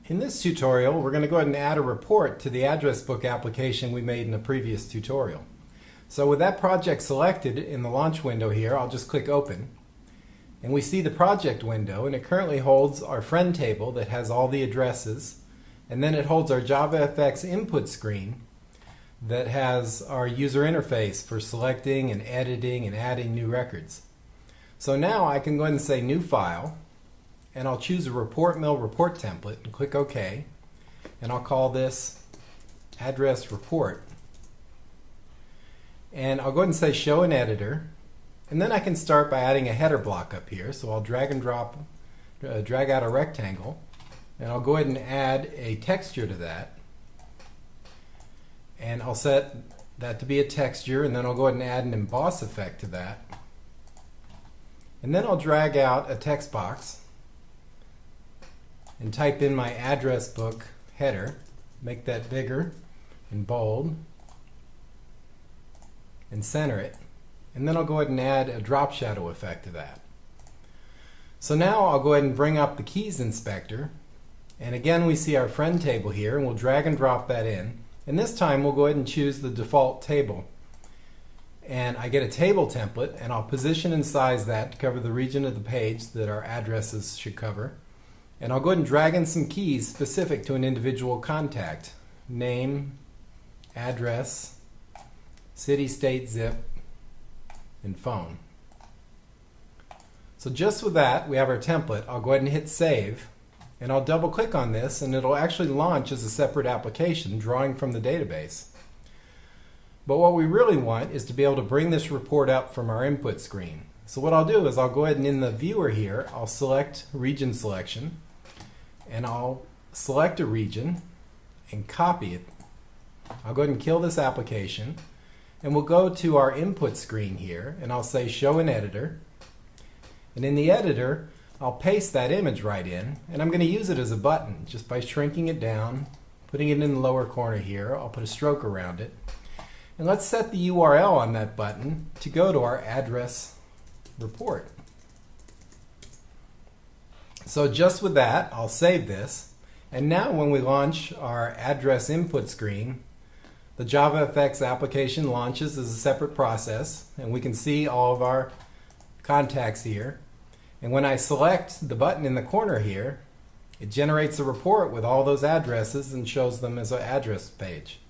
In this tutorial, we're going to go ahead and add a report to the address book application we made in a previous tutorial. So with that project selected in the launch window here, I'll just click Open. And we see the project window, and it currently holds our friend table that has all the addresses. And then it holds our JavaFX input screen that has our user interface for selecting and editing and adding new records. So now I can go ahead and say New File. And I'll choose a report mill report template and click OK. And I'll call this address report. And I'll go ahead and say show in editor. And then I can start by adding a header block up here. So I'll drag and drop, drag out a rectangle. And I'll go ahead and add a texture to that. And I'll set that to be a texture, and then I'll go ahead and add an emboss effect to that. And then I'll drag out a text box and type in my address book header, make that bigger and bold, and center it. And then I'll go ahead and add a drop shadow effect to that. So now I'll go ahead and bring up the keys inspector, and again we see our friend table here, and we'll drag and drop that in. And this time we'll go ahead and choose the default table. And I get a table template, and I'll position and size that to cover the region of the page that our addresses should cover. And I'll go ahead and drag in some keys specific to an individual contact. Name, address, city, state, zip, and phone. So just with that, we have our template. I'll go ahead and hit save. And I'll double click on this, and it'll actually launch as a separate application drawing from the database. But what we really want is to be able to bring this report up from our input screen. So what I'll do is I'll go ahead and in the viewer here, I'll select region selection. And I'll select a region and copy it. I'll go ahead and kill this application, and we'll go to our input screen here, and I'll say show in editor. And in the editor, I'll paste that image right in, and I'm going to use it as a button just by shrinking it down, putting it in the lower corner here. I'll put a stroke around it. And let's set the URL on that button to go to our address report. So just with that, I'll save this. And now when we launch our address input screen, the JavaFX application launches as a separate process, and we can see all of our contacts here. And when I select the button in the corner here, it generates a report with all those addresses and shows them as an address page.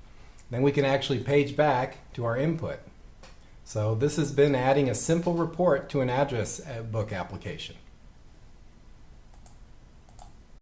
Then we can actually page back to our input. So this has been adding a simple report to an address book application.